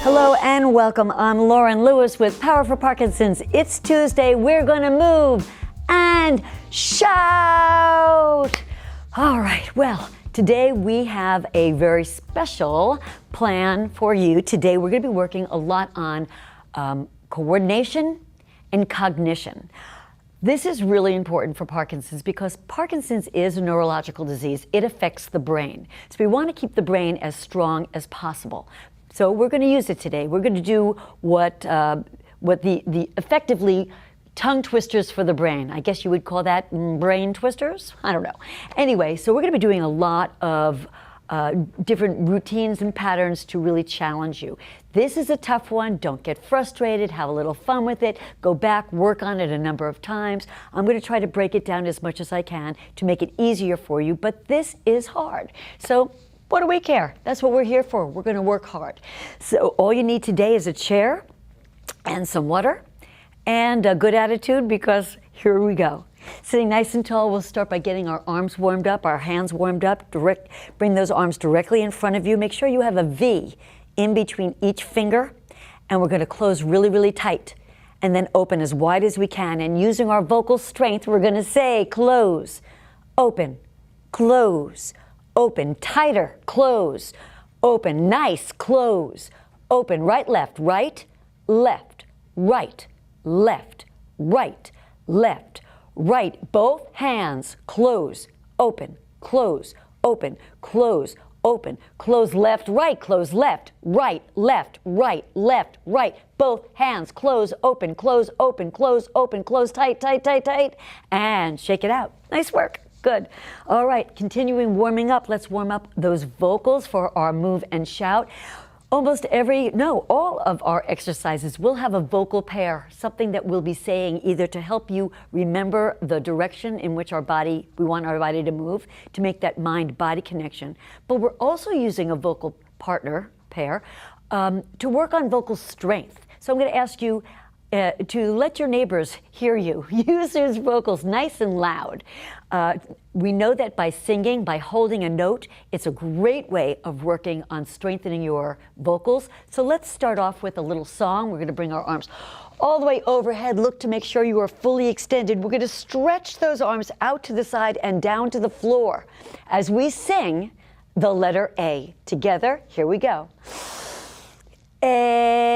Hello and welcome. I'm Lauren Lewis with Power for Parkinson's. It's Tuesday. We're going to move and shout. All right. Well, today we have a very special plan for you. Today we're going to be working a lot on coordination and cognition. This is really important for Parkinson's because Parkinson's is a neurological disease. It affects the brain. So we want to keep the brain as strong as possible. So we're going to use it today. We're going to do what the effectively tongue twisters for the brain. I guess you would call that brain twisters? I don't know. Anyway, so we're going to be doing a lot of different routines and patterns to really challenge you. This is a tough one. Don't get frustrated. Have a little fun with it. Go back, work on it a number of times. I'm going to try to break it down as much as I can to make it easier for you, but this is hard. So what do we care? That's what we're here for. We're going to work hard. So all you need today is a chair and some water and a good attitude, because here we go. Sitting nice and tall, we'll start by getting our arms warmed up, our hands warmed up. Bring those arms directly in front of you. Make sure you have a V in between each finger, and we're going to close really, really tight and then open as wide as we can. And using our vocal strength, we're going to say close, open, close, open, tighter, close, open, nice, close, open, right, left, right, left, right, left, right, left, right, both hands, close, open, close, open, close, open, close, left, right, left, left, right, both hands, close, open, close, open, close, open, close, tight, tight, tight, tight, and shake it out. Nice work. Good. All right, continuing warming up. Let's warm up those vocals for our move and shout. All of our exercises will have a vocal pair, something that we'll be saying either to help you remember the direction in which we want our body to move, to make that mind-body connection. But we're also using a vocal partner pair to work on vocal strength. So I'm going to ask you to let your neighbors hear you. Use those vocals nice and loud. We know that by singing, by holding a note, it's a great way of working on strengthening your vocals. So let's start off with a little song. We're going to bring our arms all the way overhead. Look to make sure you are fully extended. We're going to stretch those arms out to the side and down to the floor as we sing the letter A. Together, here we go. A.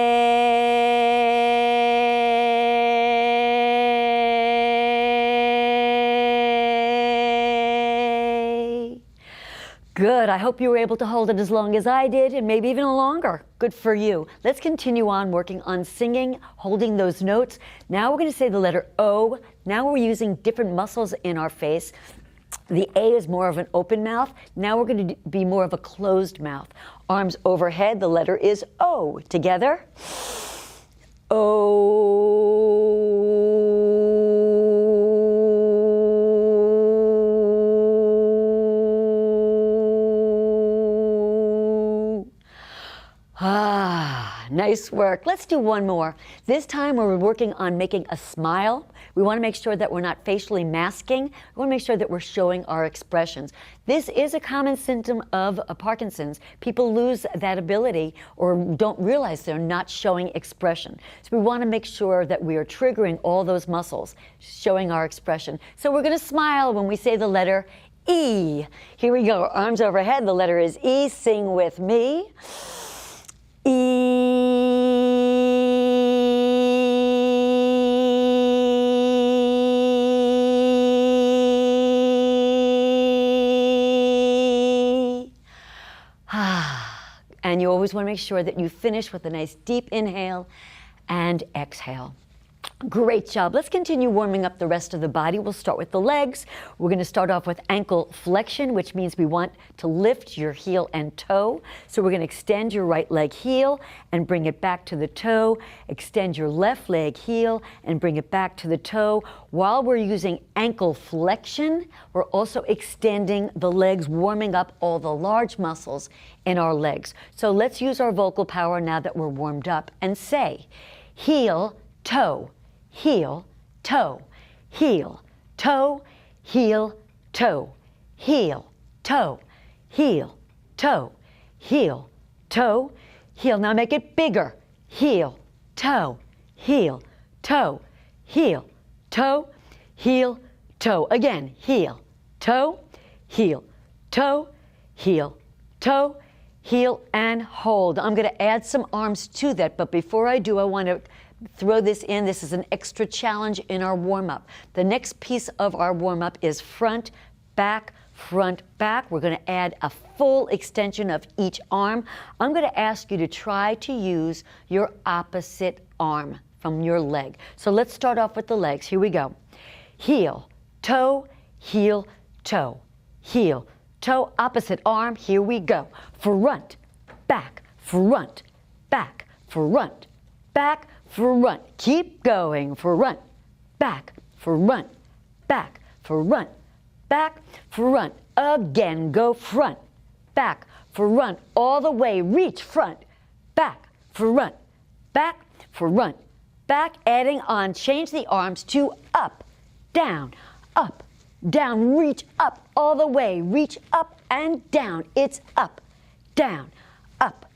Good. I hope you were able to hold it as long as I did, and maybe even longer. Good for you. Let's continue on working on singing, holding those notes. Now we're going to say the letter O. Now we're using different muscles in our face. The A is more of an open mouth. Now we're going to be more of a closed mouth. Arms overhead. The letter is O. Together. O. Nice work. Let's do one more. This time we're working on making a smile. We want to make sure that we're not facially masking. We want to make sure that we're showing our expressions. This is a common symptom of Parkinson's. People lose that ability or don't realize they're not showing expression. So we want to make sure that we are triggering all those muscles, showing our expression. So we're going to smile when we say the letter E. Here we go. Arms overhead. The letter is E. Sing with me. E. And you always want to make sure that you finish with a nice deep inhale and exhale. Great job. Let's continue warming up the rest of the body. We'll start with the legs. We're going to start off with ankle flexion, which means we want to lift your heel and toe. So we're going to extend your right leg heel and bring it back to the toe. Extend your left leg heel and bring it back to the toe. While we're using ankle flexion, we're also extending the legs, warming up all the large muscles in our legs. So let's use our vocal power now that we're warmed up and say heel, toe, heel, toe, heel, toe, heel, toe, heel, toe, heel, toe, heel, toe, heel. Now make it bigger. Heel, toe, heel, toe, heel, toe, heel, toe. Again, heel, toe, heel, toe, heel, toe, heel, and hold. I'm going to add some arms to that, but before I do, I want to throw this in. This is an extra challenge in our warm-up. The next piece of our warm-up is front, back, front, back. We're going to add a full extension of each arm. I'm going to ask you to try to use your opposite arm from your leg. So let's start off with the legs. Here we go. Heel, toe, heel, toe, heel, toe, opposite arm. Here we go. Front, back, front, back, front, back, front. Keep going. Front, back, front, back, front, back, front. Again, go front, back, front, all the way. Reach front, back, front, back, front, back. Adding on, change the arms to up, down, reach up all the way. Reach up and down. It's up, down, up,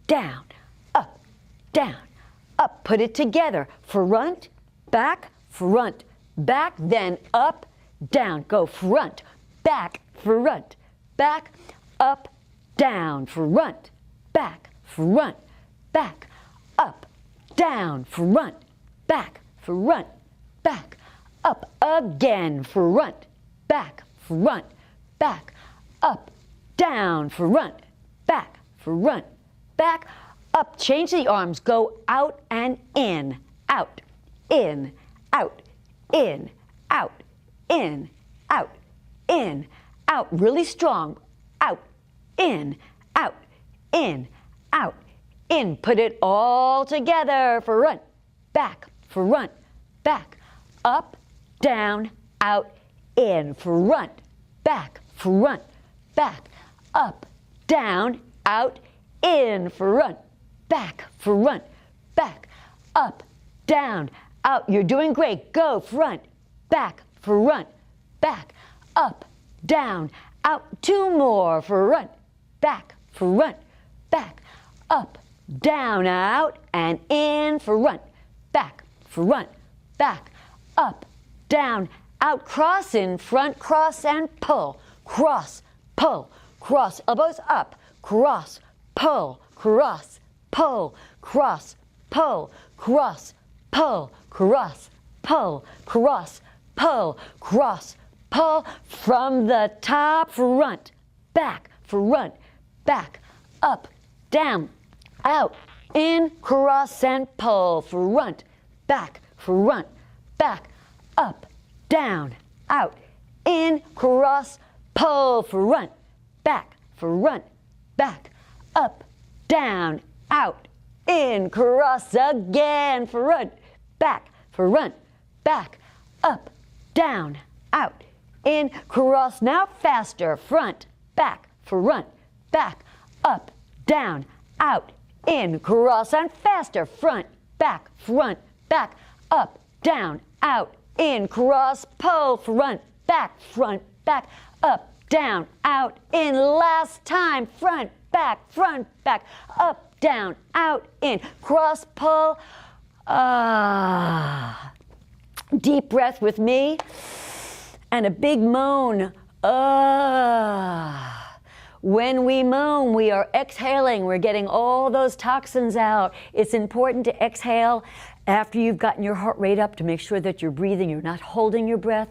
down, up, down, up. Put it together. Front, back, then up, down. Go front, back, up, down, front, back, up, down, front, back, up. Again, front, back, up, down, front, back, up. Change the arms. Go out and in, out, in, out, in, out, in, out, in, out. Really strong. Out, in, out, in, out, in. Put it all together. Front, back, up, down, out, in. Front, back, up, down, out, in. Front, back, up, down, out. You're doing great. Go front, back, up, down, out. Two more. Front, back, up, down, out, and in. Front, back, up, down, out. Cross in front, cross and pull. Cross, pull, cross. Elbows up. Cross, pull, cross, pull, cross, pull, cross, pull, cross, pull, cross, pull, cross, pull. From the top, front, back, up, down, out, in, cross and pull. Front, back, up, down, out, in, cross, pull. Front, back, up, down, out, in, cross again. Front, back, up, down, out, in, cross. Now faster. Front, back, up, down, out, in, cross, and faster. Front, back, up, down, out, in, cross, pull. Front, back, up, down, out, in. Last time. Front, back, up, down, out, in, cross, pull. Deep breath with me and a big moan. When we moan, we are exhaling. We're getting all those toxins out. It's important to exhale after you've gotten your heart rate up to make sure that you're breathing, you're not holding your breath.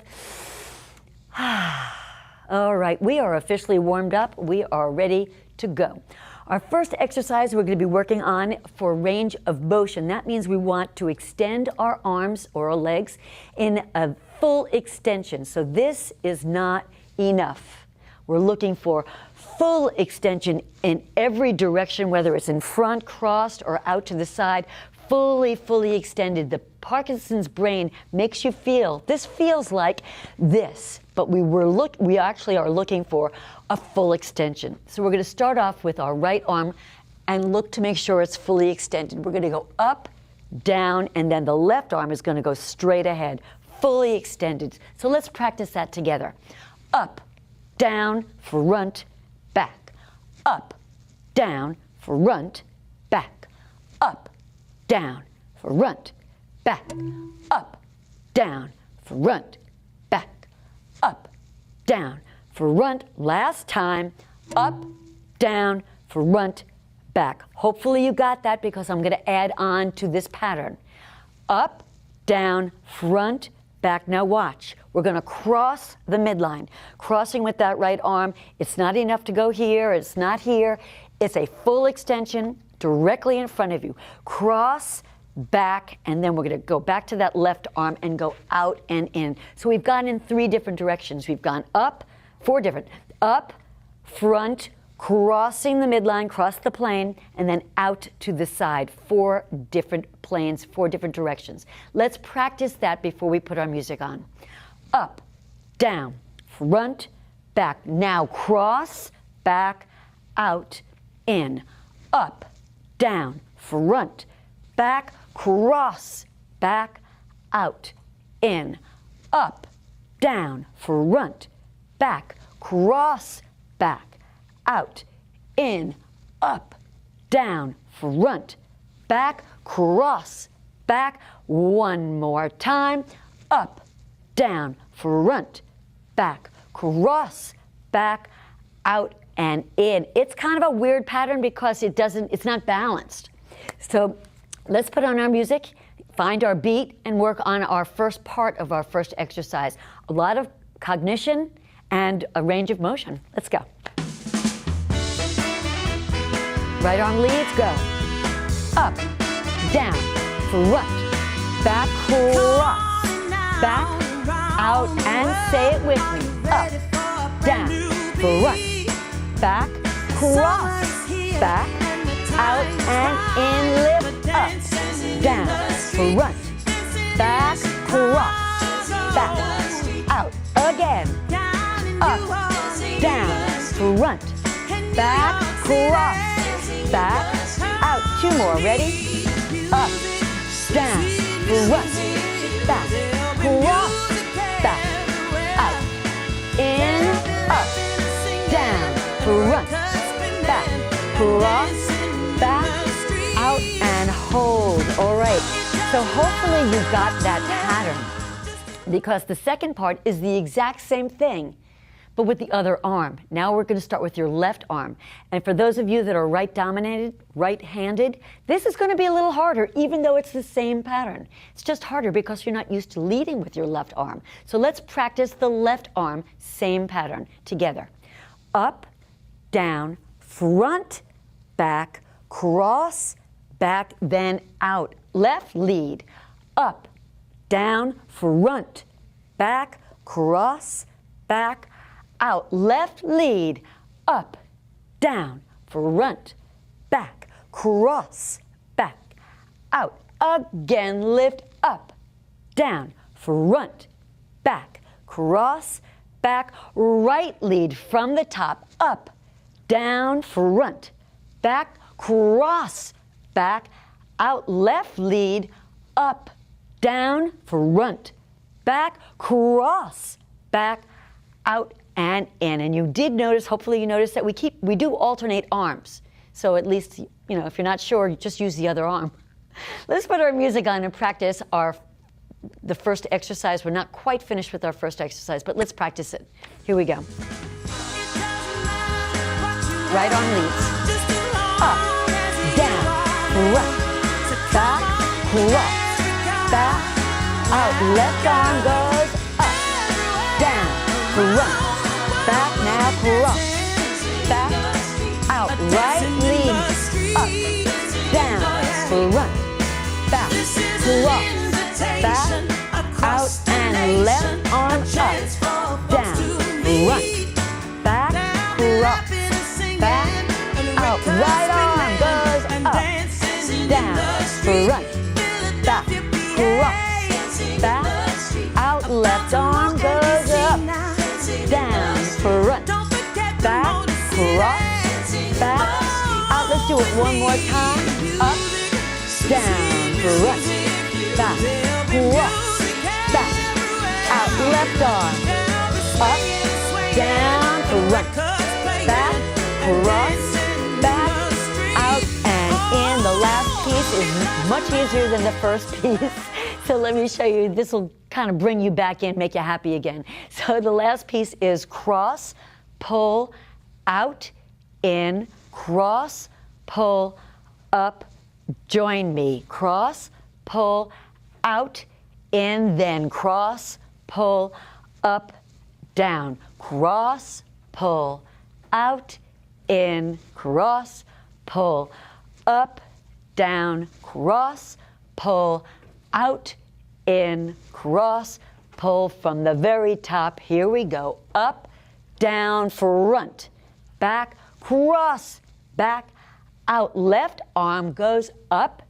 All right, we are officially warmed up. We are ready to go. Our first exercise we're going to be working on for range of motion. That means we want to extend our arms or our legs in a full extension. So this is not enough. We're looking for full extension in every direction, whether it's in front, crossed, or out to the side, fully extended. The Parkinson's brain makes you feel, this feels like this, but we actually are looking for a full extension. So we're going to start off with our right arm and look to make sure it's fully extended. We're going to go up, down, and then the left arm is going to go straight ahead, fully extended. So let's practice that together. Up, down, front, back. Up, down, front, back. down, front, back, up, down, front, back, up, down, front. Last time, up, down, front, back. Hopefully you got that because I'm going to add on to this pattern. Up, down, front, back. Now watch. We're going to cross the midline. Crossing with that right arm. It's not enough to go here. It's not here. It's a full extension directly in front of you. Cross, back, and then we're going to go back to that left arm and go out and in. So we've gone in 3 different directions. We've gone up, 4 different. Up, front, crossing the midline, cross the plane, and then out to the side. 4 different planes, 4 different directions. Let's practice that before we put our music on. Up, down, front, back. Now cross, back, out, in. Up, down, front, back, cross, back, out, in. Up, down, front, back, cross, back, out, in. Up, down, front, back, cross, back. One more time. Up, down, front, back, cross, back, out, and in. It's kind of a weird pattern because it's not balanced. So let's put on our music, find our beat, and work on our first part of our first exercise. A lot of cognition and a range of motion. Let's go. Right arm leads, go. Up, down, front, back, cross, back, out, and say it with me. Up, down, front, back, cross, back, out, and in, lift, up, down, front, back, cross, back, out, again, up, down, front, back, cross, back, out. 2 more, ready? Up, down, front, back, cross, back, out, in, up, down, front, back, cross, back, out, and hold. All right, so hopefully you got that pattern because the second part is the exact same thing, but with the other arm. Now we're going to start with your left arm. And for those of you that are right-dominated, right-handed, this is going to be a little harder, even though it's the same pattern. It's just harder because you're not used to leading with your left arm. So let's practice the left arm, same pattern, together. Up, down, front, back, cross, back, then out. Left lead. Up, down, front, back, cross, back, out. Left lead. Up, down, front, back, cross, back, out. Again, lift. Up, down, front, back, cross, back. Right lead from the top. Up, down, front, back, cross, back, out. Left lead. Up, down, front, back, cross, back, out, and in. And you did notice, hopefully you noticed that we do alternate arms. So at least, you know, if you're not sure, you just use the other arm. Let's put our music on and practice the first exercise. We're not quite finished with our first exercise, but let's practice it. Here we go. Right arm leads. Up, down, front, back, cross, back, out. Left arm goes up, down, front, back, now cross, back, out. Right lead, up, down, front, back, cross, back, out, and left arm up, down, front, back, cross, back, out. Right arm goes up, down, front, back, cross, back, out. Left arm goes up, down, front, back, cross, back, out. Let's do it one more time. Up, down, front, back, cross, back, out. Left arm, up, down, front, back, cross, back, out, and in. The last piece, piece is much easier than the first piece. So let me show you. This will kind of bring you back in, make you happy again. So the last piece is cross, pull, out, in, cross, pull, up, join me. Cross, pull, out, in, then cross, pull, up, down. Cross, pull, out, in, cross, pull, up, down, cross, pull, out, in, cross, pull from the very top. Here we go. Up, down, front, back, cross, back, out. Left arm goes up,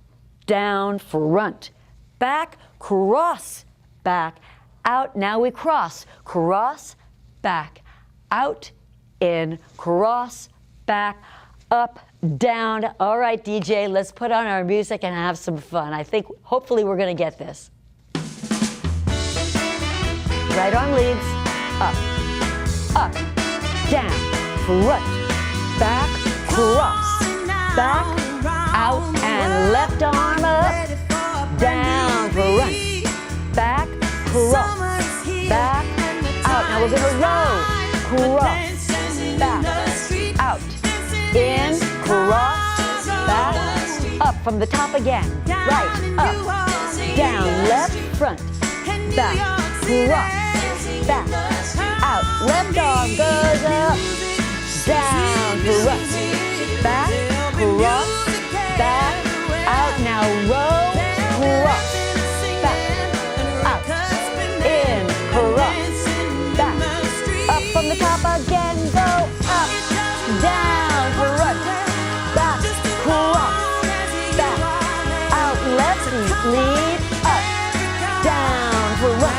down, front, back, cross, back, out. Now we cross, cross, back, out, in, cross, back, up, down. All right, DJ, let's put on our music and have some fun. I think, hopefully, we're going to get this. Right arm leads, up, down, front, back, cross, back, out, and left arm up, down, front, back, cross, back, out. Now we're going to row, cross, back, out, in, cross, back, up from the top again. Right, up, down, left, front, back, cross, back, out. Left arm goes up, down, front, back, cross, back, out. Now row, cross, back, out, in, cross, back, up from the top again. Go up, down, front, back, cross, back, out. Left lead, up, down, front,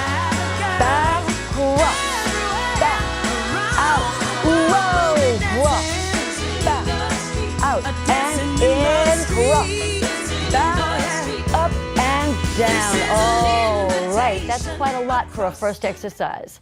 back, cross, back, out, row, cross, back, out, and in, cross, back, up, and down. All right, that's quite a lot for a first exercise.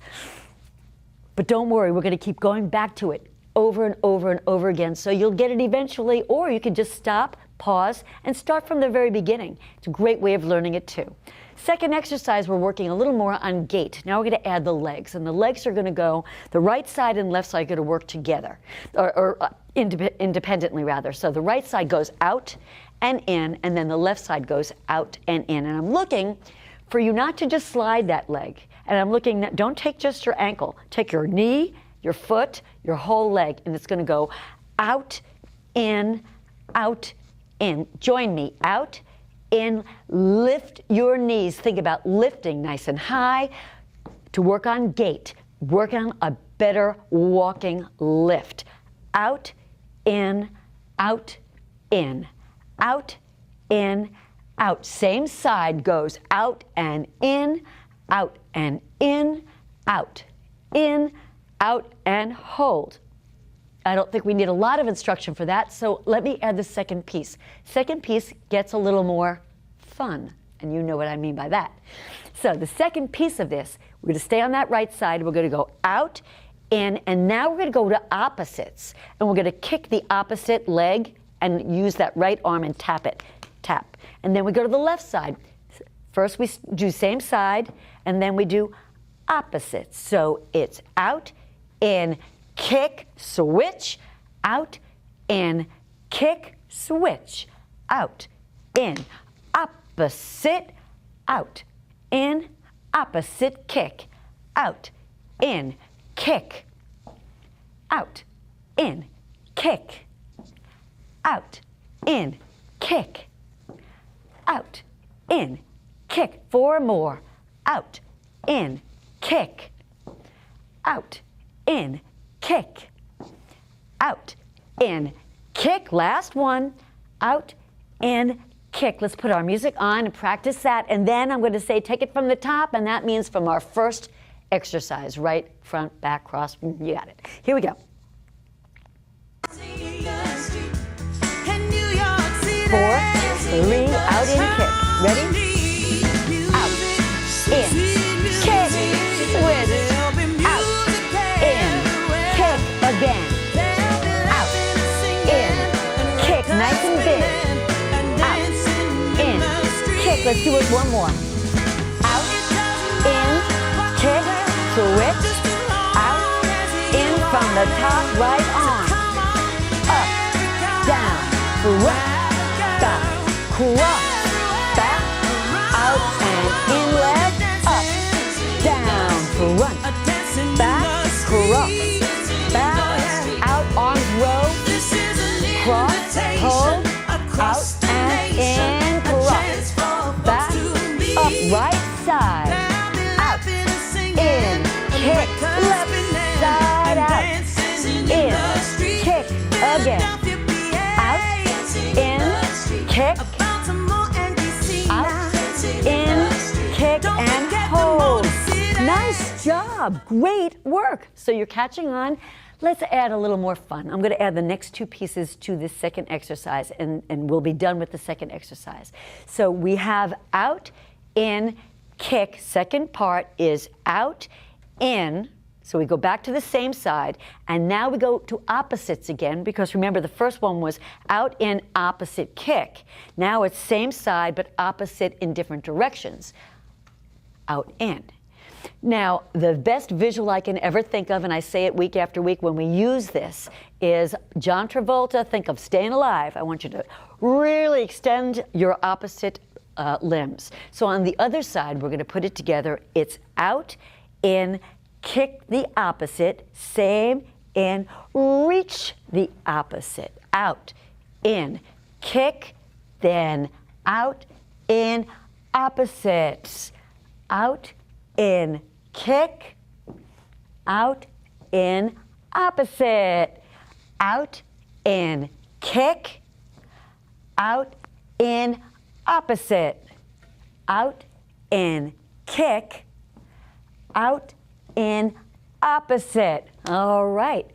But don't worry, we're going to keep going back to it over and over and over again, so you'll get it eventually, or you can just stop, pause, and start from the very beginning. It's a great way of learning it too. Second exercise, we're working a little more on gait. Now we're going to add the legs, and the legs are going to go, the right side and left side are going to work together, or independently rather. So the right side goes out and in, and then the left side goes out and in. And I'm looking for you not to just slide that leg. And I'm looking, don't take just your ankle, take your knee, your foot, your whole leg, and it's going to go out, in, out, in. Join me, out, in, lift your knees. Think about lifting nice and high to work on gait, work on a better walking lift. Out, in, out, in, out, in, out. Same side goes out and in, out and in, out, and hold. I don't think we need a lot of instruction for that, so let me add the second piece. Second piece gets a little more fun, and you know what I mean by that. So the second piece of this, we're going to stay on that right side. We're going to go out, in, and now we're going to go to opposites. And we're going to kick the opposite leg and use that right arm and tap it. Tap. And then we go to the left side. First we do same side, and then we do opposites. So it's out, in, kick, switch, out, in, kick, switch, out, in, opposite, out, in, opposite, kick, out, in, kick, out, in, kick, out, in, kick, out, in, kick. 4 more. Out, in, kick, out, in, kick, out, in, kick. Last one. Out, in, kick. Let's put our music on and practice that. And then I'm going to say take it from the top, and that means from our first exercise. Right, front, back, cross. You got it. Here we go. 4, 3, out, in, kick. Ready? Out, in, kick, switch, out, in, kick again, out, in, kick, nice and big, out, Let's do it one more. Out, in, kick, switch, out, in from the top right arm, up, down, front, back, cross, back, out and in leg, up, down, front, back, cross, back, out, arms row, cross, hold, out and in, cross, back, up, right side, out, in, kick, left side, out, in, kick, again, out, in, kick, out, in, kick, and hold. Nice job, great work. So you're catching on. Let's add a little more fun. I'm going to add the next two pieces to this second exercise, and we'll be done with the second exercise. So we have out, in, kick. Second part is out, in. So we go back to the same side, and now we go to opposites again, because remember the first one was out, in, opposite, kick. Now it's same side, but opposite in different directions. Out, in. Now, the best visual I can ever think of, and I say it week after week when we use this, is John Travolta. Think of Staying Alive. I want you to really extend your opposite limbs. So on the other side, we're going to put it together. It's out, in, kick the opposite, same, in, reach the opposite, out, in, kick, then out, in, opposites, out, in, kick, out, in, opposite, out, in, kick, out, in, opposite, out, in, kick, out, in, opposite. All right,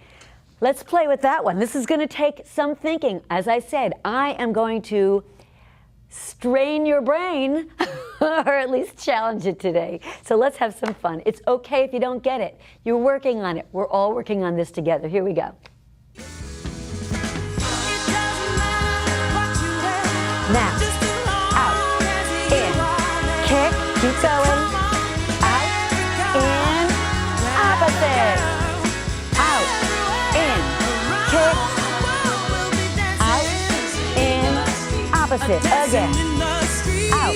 let's play with that one. This is going to take some thinking. As I said, I am going to strain your brain or at least challenge it today. So let's have some fun. It's okay if you don't get it. You're working on it. We're all working on this together. Here we go. Now, out, in, kick, keep going, out, in, opposite, out, in, kick, out, in, opposite, again, out,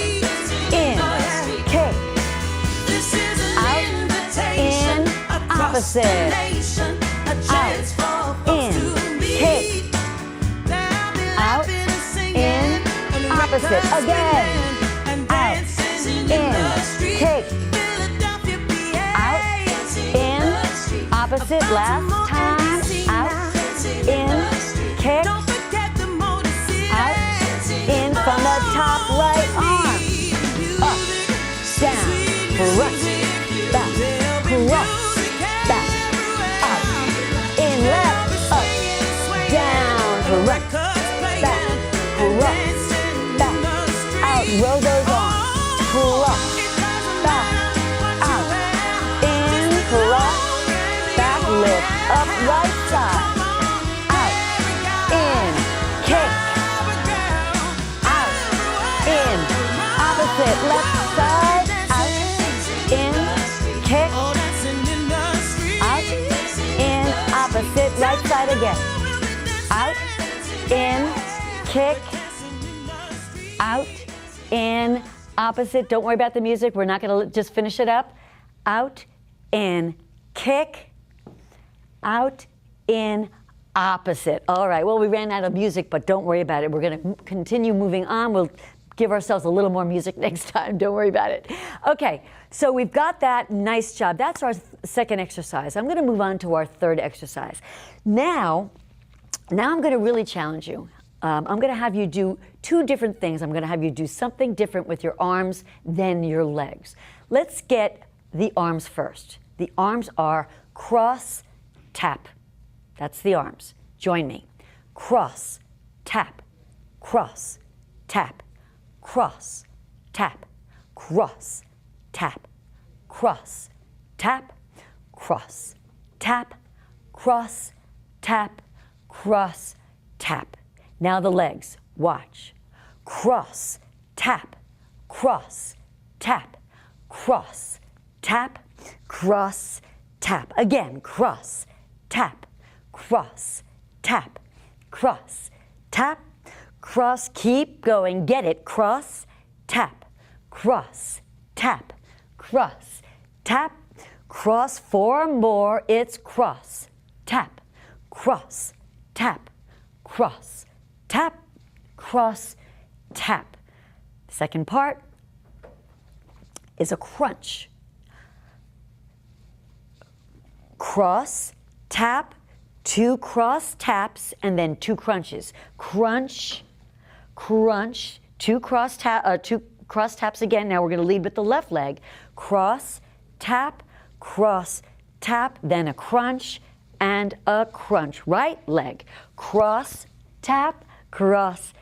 in, kick, out, in, opposite, out, in, kick, out, in, opposite, again, out, in, kick, out, in, opposite, last time, out, in, kick, out, in from the top right arm, up, down, front, back, cross, back, out, in left, up, down, front, back, cross, back, out, row those arms, cross, back, out, in, cross, back, lift, up, right side, out, in, kick, out, in, opposite, left side, out, in, kick, out, in, opposite, right side again, out, in, kick, out, in, opposite. Don't worry about the music. We're not going to just finish it up. Out, in, kick, out, in, opposite. All right, well, we ran out of music, but don't worry about it. We're going to continue moving on. We'll give ourselves a little more music next time. Don't worry about it. Okay, so we've got that. Nice job. That's our second exercise. I'm going to move on to our third exercise. Now I'm going to really challenge you. I'm going to have you do two different things. I'm going to have you do something different with your arms than your legs. Let's get the arms first. The arms are cross, tap. That's the arms. Join me. Cross, tap, cross, tap, cross, tap, cross, tap, cross, tap, cross, tap, cross, tap, cross, tap. Now the legs. Watch. Cross, tap, cross, tap, cross, tap, cross, tap. Again, cross, tap, cross, tap, cross, tap, cross. Keep going. Get it. Cross, tap, cross, tap, cross, tap, cross. 4 more. It's cross, tap, cross, tap, cross, tap, cross, tap. Second part is a crunch. Cross, tap, 2 cross taps, and then 2 crunches. Crunch, crunch, 2 cross taps again. Now we're going to lead with the left leg. Cross, tap, then a crunch and a crunch. Right leg. Cross, tap, crunch,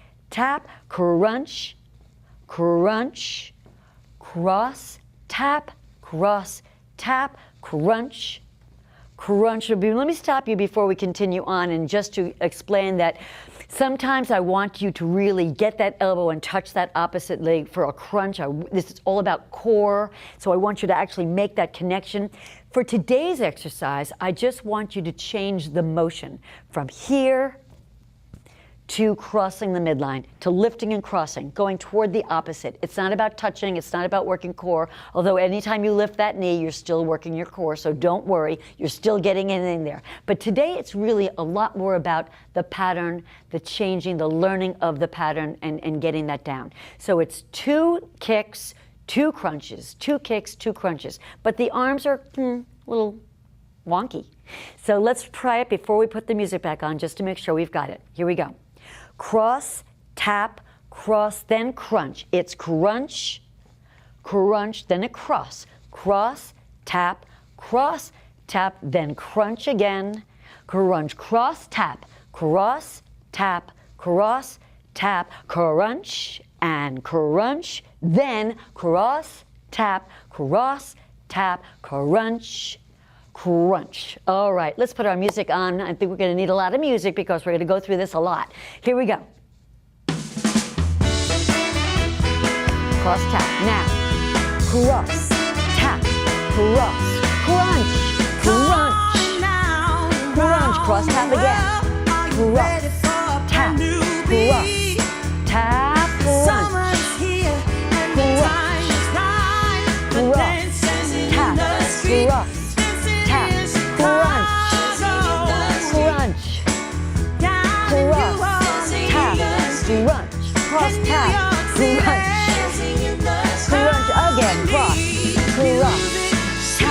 crunch, cross, tap, crunch, crunch. Let me stop you before we continue on, and just to explain that sometimes I want you to really get that elbow and touch that opposite leg for a crunch. This is all about core, so I want you to actually make that connection. For today's exercise, I just want you to change the motion from here to crossing the midline, to lifting and crossing, going toward the opposite. It's not about touching, it's not about working core, although anytime you lift that knee, you're still working your core, so don't worry, you're still getting it in there. But today it's really a lot more about the pattern, the changing, the learning of the pattern and getting that down. So it's 2 kicks, 2 crunches, 2 kicks, 2 crunches, but the arms are a little wonky. So let's try it before we put the music back on, just to make sure we've got it. Here we go. Cross, tap, cross, then crunch. It's crunch, crunch, then a cross. Cross, tap, then crunch again. Crunch, cross, tap, crunch, and crunch, then cross, tap, crunch, crunch. All right, let's put our music on. I think we're going to need a lot of music because we're going to go through this a lot. Here we go. Cross, tap. Now, cross, tap, crunch, cross, tap again. Cross, tap, crunch, tap, crunch, cross, tap, crunch again, cross, tap,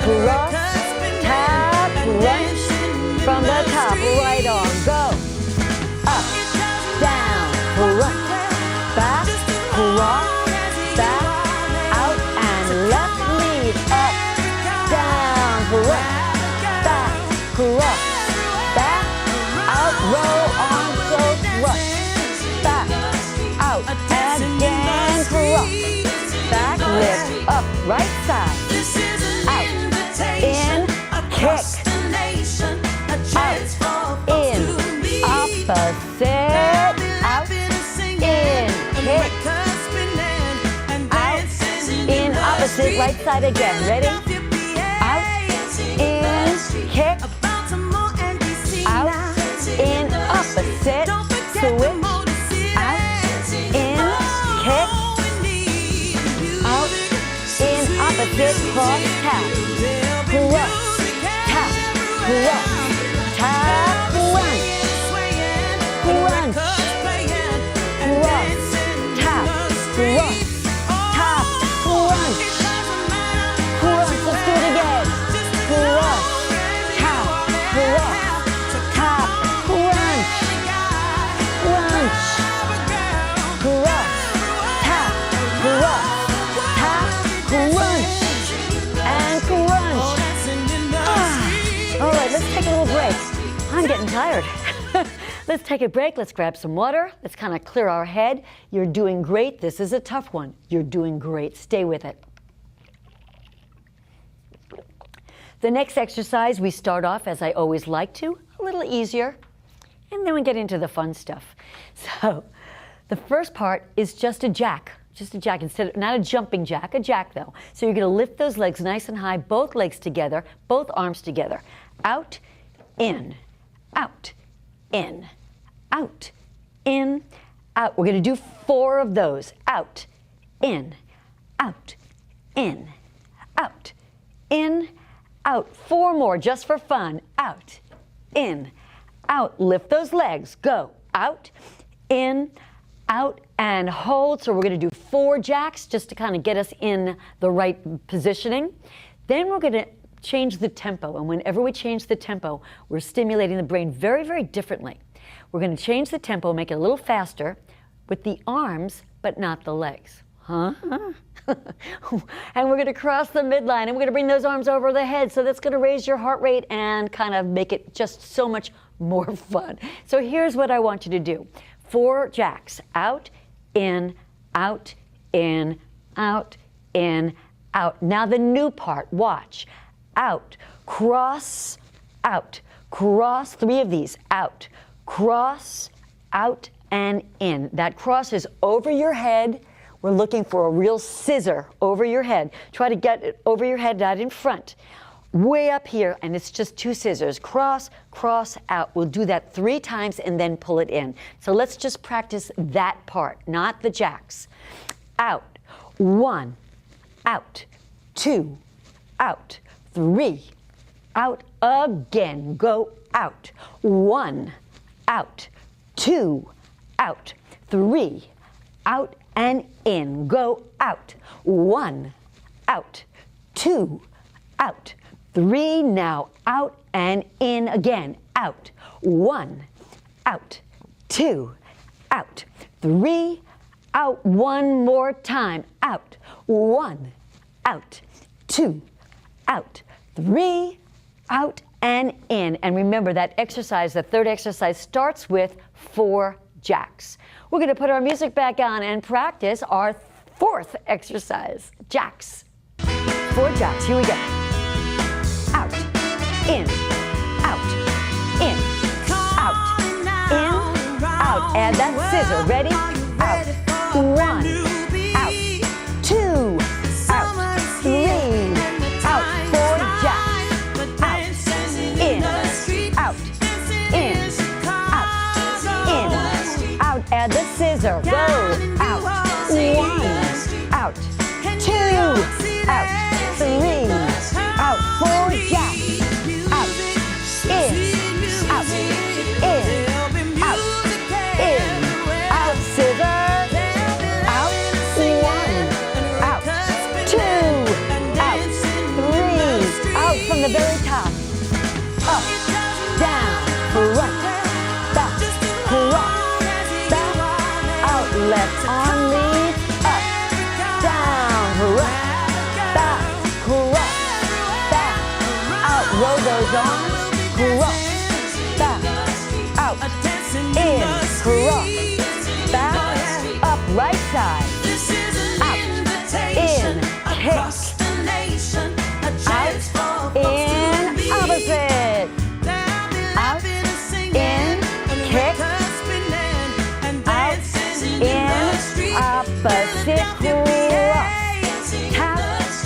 crunch, from the top, right arm, go, up, down, crunch, back, cross, back, out, and left, lead, up, down, back, cross, back, out, roll on, close, rush, back, out, again, cross, back, lift, up, right side, out, in, kick, out, in, opposite, out, in, kick, out, in, opposite, right side again, ready? In, kick, out, in, opposite, switch, out, in, kick, out, in, opposite, cross, tap, cross, tap, cross, tap, crunch, crunch, cross, tap, cross, tap, crunch, crunch, let's do it again. Cross, tap, crunch, crunch, cross, tap, crunch, and crunch. All right, let's take a little break. I'm getting tired. Let's take a break. Let's grab some water. Let's kind of clear our head. You're doing great. This is a tough one. You're doing great. Stay with it. The next exercise, we start off, as I always like to, a little easier, and then we get into the fun stuff. So the first part is just a jack. Just a jack, instead of, not a jumping jack, a jack though. So you're gonna lift those legs nice and high, both legs together, both arms together. Out, in, out, in, out, in, out. We're gonna do 4 of those. Out, in, out, in, out, in, out. 4 more just for fun. Out, in, out. Lift those legs. Go. Out, in, out, and hold. So we're going to do 4 jacks just to kind of get us in the right positioning. Then we're going to change the tempo. And whenever we change the tempo, we're stimulating the brain very, very differently. We're going to change the tempo, make it a little faster with the arms, but not the legs. Huh? And we're going to cross the midline, and we're going to bring those arms over the head. So that's going to raise your heart rate and kind of make it just so much more fun. So here's what I want you to do. 4 jacks. Out, in, out, in, out, in, out. Now the new part. Watch. Out, cross, out, cross. 3 of these. Out, cross, out, and in. That cross is over your head. We're looking for a real scissor over your head. Try to get it over your head, not in front. Way up here, and it's just 2 scissors. Cross, cross, out. We'll do that 3 times and then pull it in. So let's just practice that part, not the jacks. Out, 1, out, 2, out, 3, out again. Go out. 1, out, 2, out, 3, out and in. Go out. 1, out, 2, out, 3, now out and in again. Out. 1, out, 2, out, 3, out. 1 more time. Out. 1, out, 2, out, 3, out and in. And remember that exercise, the third exercise, starts with 4 jacks. We're going to put our music back on and practice our 4th exercise, jacks. 4 jacks. Here we go. Out, in, out, in, out, in, out. Add that scissor. Ready? Out. 1, out, 2, out, 3, out. 4 jacks. Out, in, out, in, out, in, out. Add the scissor. Go. Out. 1, out, 2, out, 3, out. 4 jacks. Out, in, out, in, out, in, out. Scissor. Out. 1, out, 2, out, 3, out from the very top. Up, down, front, back, cross, back, out. Left arm lead. Up, down, front, back, cross. Roll those arms, cross, back, out, in, cross, back, up, right side, out, in, kick, out, in, opposite, out, in, kick, out, in, opposite,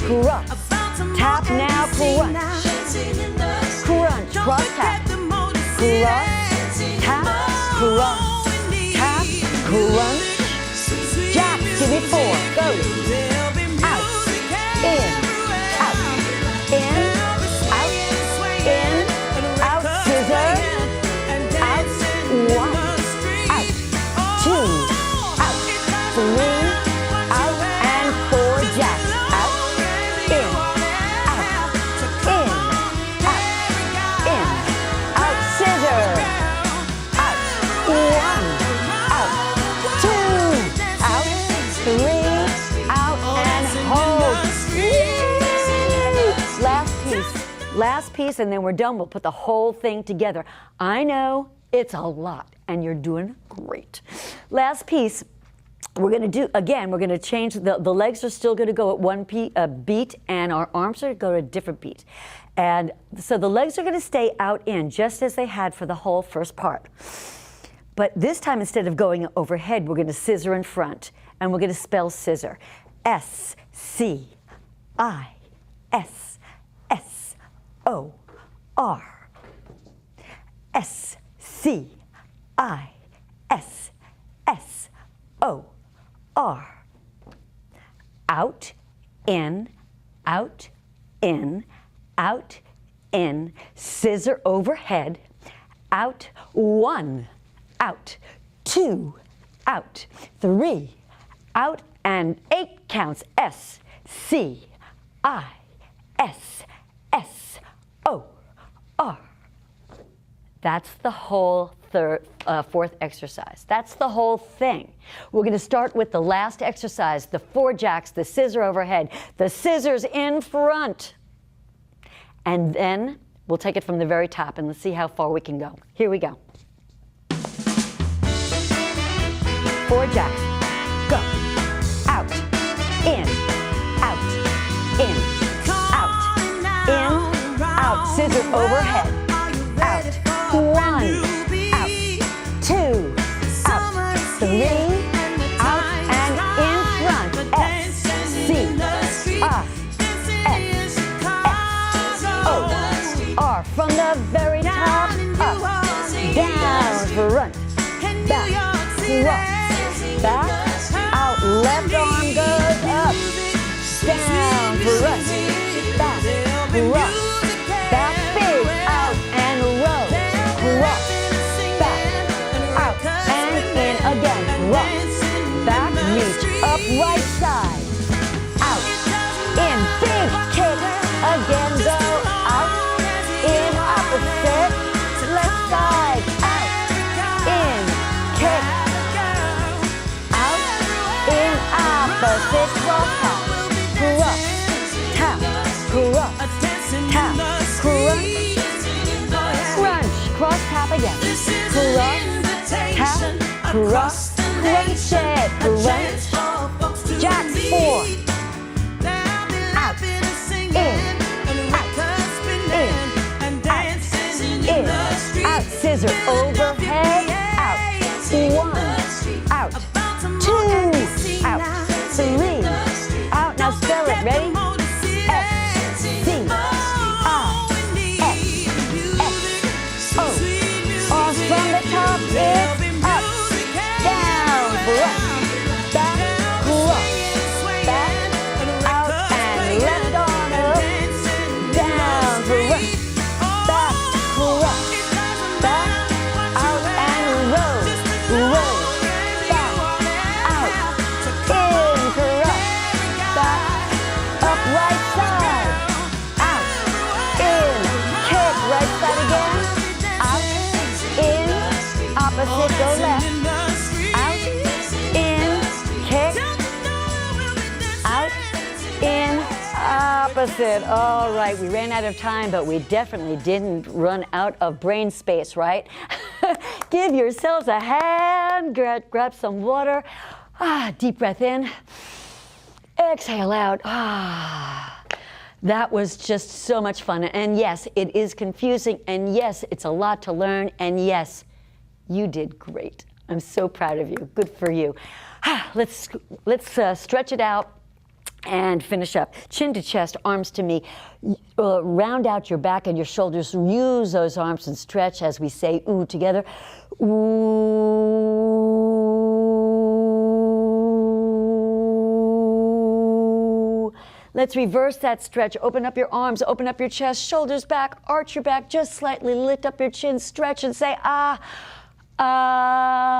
cross, tap, tap, now, crunch. Crunch, cross, tap, cross, tap, cross, tap, crunch, jack, give me 4, go, out, in, out, in, out, scissor, out, 1, out, 2, out, 3, out, and 4 jacks, out, in, last piece, and then we're done. We'll put the whole thing together. I know it's a lot, and you're doing great. Last piece, we're going to do, again, we're going to change, the legs are still going to go at one beat, and our arms are going to go to a different beat. And so the legs are going to stay out in, just as they had for the whole first part. But this time, instead of going overhead, we're going to scissor in front, and we're going to spell scissor. S-C-I-S-S-O-R. S-C-I-S-S-O-R. Out, in, out, in, out, in, scissor overhead, out, 1, out, 2, out, 3, out, and 8 counts. S, C, I, S, S, O, R. That's the whole fourth exercise. That's the whole thing. We're going to start with the last exercise, the 4 jacks, the scissor overhead, the scissors in front. And then we'll take it from the very top, and let's see how far we can go. Here we go. 4 jacks. Go. Out. In. Out. In. Out. In. Out. Scissor overhead. Out. 1. Out. 2. Out. 3. Out and in front. S. C. I. S. S. O. R. From the very top. Up. Down. Front. Back. Cross. Back. Out. Left arm goes up. Down. Front. Back. Cross. Back. Big. Out and row. Cross. Back. Out and in again. Cross. Back. Reach. Up right side. Out. In. Big kick. Again. Go out. In. Opposite. Left side. Out. In. Kick. Out. In. Opposite. Cross tap. Cross. Tap. Cross. Tap. Cross. Crunch. Cross tap again. Cross. Tap. Cross. Crunch it. Crunch. Jack 4. Out. In. Out. In. Out. In. Out. Scissor overhead. Out. 1. Out. 2. Out. 3. Out. Now spell it. Ready? S. C. I. S. S. O. Off from the top. It's up. Down. Front. Back. Cross. Back. Out and left arm up. Down. Front. Back. Cross. Back. Out and row. Row. Back. Out. In. Cross. Back. Up right side. Out. In. Kick. Right side again. Out. In. Opposite. Go left. Out. In. Kick. Out. In. Opposite. All right, we ran out of time, but we definitely didn't run out of brain space, right? Give yourselves a hand. Grab some water. Deep breath in. Exhale out. That was just so much fun. And yes, it is confusing. And yes, it's a lot to learn. And yes, you did great. I'm so proud of you. Good for you. Let's stretch it out and finish up. Chin to chest, arms to me. Round out your back and your shoulders. Use those arms and stretch as we say ooh together. Ooh. Let's reverse that stretch. Open up your arms, open up your chest, shoulders back, arch your back just slightly, lift up your chin, stretch and say ah, ah.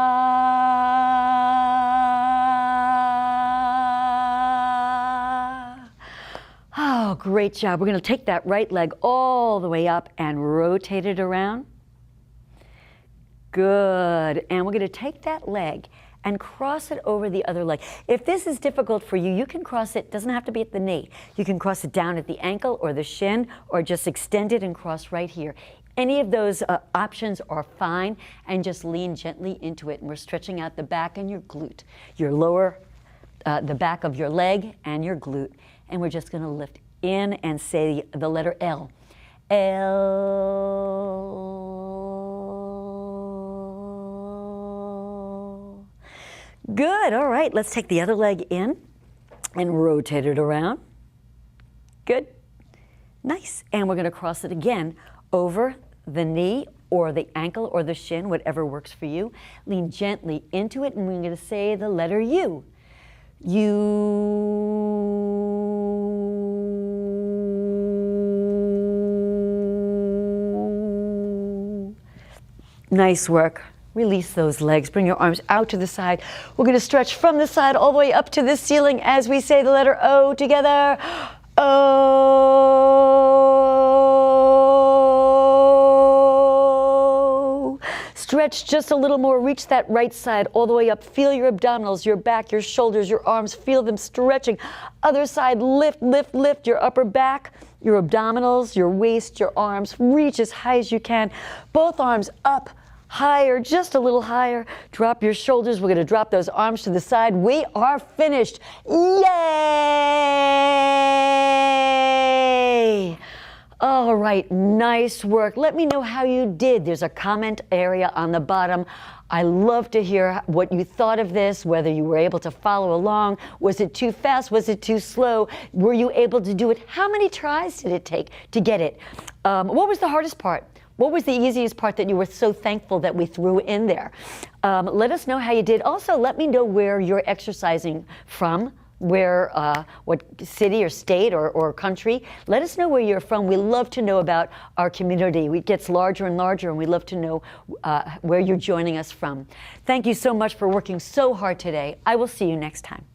Oh, great job. We're going to take that right leg all the way up and rotate it around. Good. And we're going to take that leg and cross it over the other leg. If this is difficult for you, you can cross it, doesn't have to be at the knee. You can cross it down at the ankle or the shin, or just extend it and cross right here. Any of those options are fine, and just lean gently into it. And we're stretching out the back and your glute, your lower, the back of your leg and your glute. And we're just gonna lift in and say the letter L. L. Good, all right, let's take the other leg in and rotate it around. Good, nice. And we're gonna cross it again over the knee or the ankle or the shin, whatever works for you. Lean gently into it, and we're gonna say the letter U. U. Nice work. Release those legs. Bring your arms out to the side. We're going to stretch from the side all the way up to the ceiling as we say the letter O together. O. Stretch just a little more. Reach that right side all the way up. Feel your abdominals, your back, your shoulders, your arms. Feel them stretching. Other side, lift, lift, lift your upper back, your abdominals, your waist, your arms. Reach as high as you can. Both arms up. Higher, just a little higher. Drop your shoulders. We're going to drop those arms to the side. We are finished. Yay! All right, nice work. Let me know how you did. There's a comment area on the bottom. I love to hear what you thought of this, whether you were able to follow along. Was it too fast? Was it too slow? Were you able to do it? How many tries did it take to get it? What was the hardest part? What was the easiest part that you were so thankful that we threw in there? Let us know how you did. Also, let me know where you're exercising from, where, what city or state or country. Let us know where you're from. We love to know about our community. It gets larger and larger, and we love to know where you're joining us from. Thank you so much for working so hard today. I will see you next time.